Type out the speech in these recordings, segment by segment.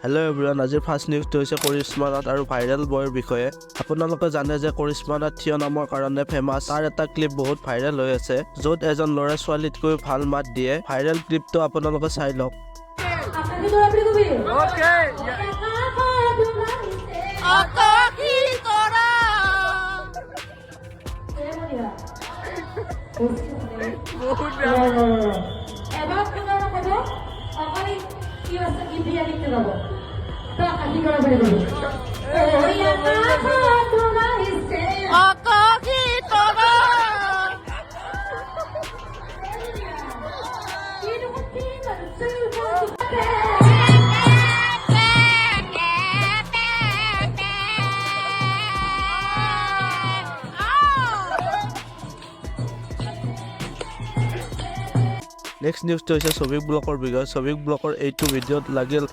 Hello everyone, আজিৰ first নিউজটো হৈছে কৰিশ্মা নাথ আৰু ভাইৰেল বয়ৰ বিষয়ে। আপোনালোকে জানে যে কৰিশ্মা নাথ থিয় নামৰ কাৰণে ফেমাছ। তাৰ এটা ক্লিপ বহুত ভাইৰেল হৈ আছে, য'ত এজন ল'ৰা ছোৱালীতকৈ ভাল মাত দিয়ে। ভাইৰেল ক্লিপটো আপোনালোকে চাই লওক। নেক্সট নিউজটো হৈছে ছবিক ব্লকৰ বিষয়ে। ছবিক ব্লকৰ এইটো ভিডিঅ'ত লাগিল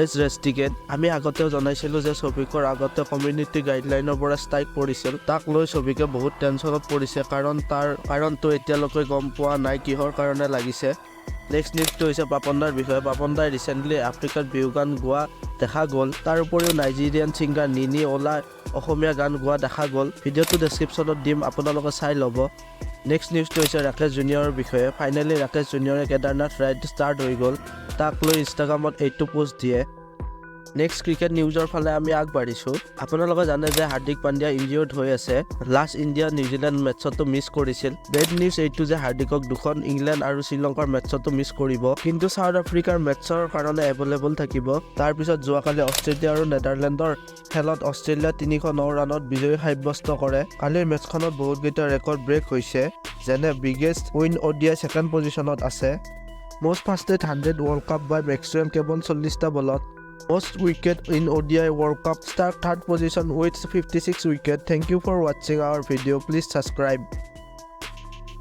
এজ ৰেষ্টিকেট। আমি আগতেও জনাইছিলোঁ যে ছবিকৰ আগতে কমিউনিটি গাইডলাইনৰ পৰা ষ্ট্ৰাইক পৰিছিল। তাক লৈ ছবিকে বহুত টেনশ্যনত পৰিছে, কাৰণ তাৰ কাৰণটো এতিয়ালৈকে গম পোৱা নাই কিহৰ কাৰণে লাগিছে। নেক্সট নিউজটো হৈছে পাপন দাৰ বিষয়ে। পাপন দাই ৰিচেণ্টলি আফ্ৰিকাত বিহু গান গোৱা দেখা গ'ল। তাৰ উপৰিও নাইজেৰিয়ান ছিংগাৰ নিনি অলাই অসমীয়া গান গোৱা দেখা গ'ল। ভিডিঅ'টো ডেছক্ৰিপশ্যনত দিম, আপোনালোকে চাই ল'ব। নেক্সট নিউজটো হৈছে ৰাকেশ জুনিয়ৰৰ বিষয়ে। ফাইনেলি ৰাকেশ জুনিয়ৰে কেদাৰনাথ ৰাইড ষ্টাৰ্ট হৈ গ'ল। তাক লৈ ইনষ্টাগ্ৰামত এইটো পোষ্ট দিয়ে। নেক্সট ক্ৰিকেট নিউজৰ ফালে আমি আগবাঢ়িছোঁ। আপোনালোকে জানে যে হাৰ্দিক পাণ্ডিয়া ইনজিয়ৰ্ড হৈ আছে। লাষ্ট ইণ্ডিয়া নিউজিলেণ্ড মেটছতো মিছ কৰিছিল। বেড নিউজ এইটো যে হাৰ্দিকক দুখন ইংলেণ্ড আৰু শ্ৰীলংকাৰ মেটছতো মিছ কৰিব, কিন্তু চাউথ আফ্ৰিকাৰ মেটছৰ কাৰণে এভেইলেবল থাকিব। তাৰপিছত যোৱাকালি অষ্ট্ৰেলিয়া আৰু নেদাৰলেণ্ডৰ খেলত অষ্ট্ৰেলিয়া 309 ৰানত বিজয়ী সাব্যস্ত কৰে। কালিৰ মেটছখনত বহুতকেইটা ৰেকৰ্ড ব্ৰেক হৈছে, যেনে বিগেষ্ট উইন ODI ছেকেণ্ড পজিশ্যনত আছে। মষ্ট ফাষ্টেষ্ট 100 ৱৰ্ল্ড কাপ বাই মেক্সৱেল কেৱল 40টা বলত। Most wicket in ODI World Cup, start third position with 56 wickets. Thank you for watching our video. Please subscribe.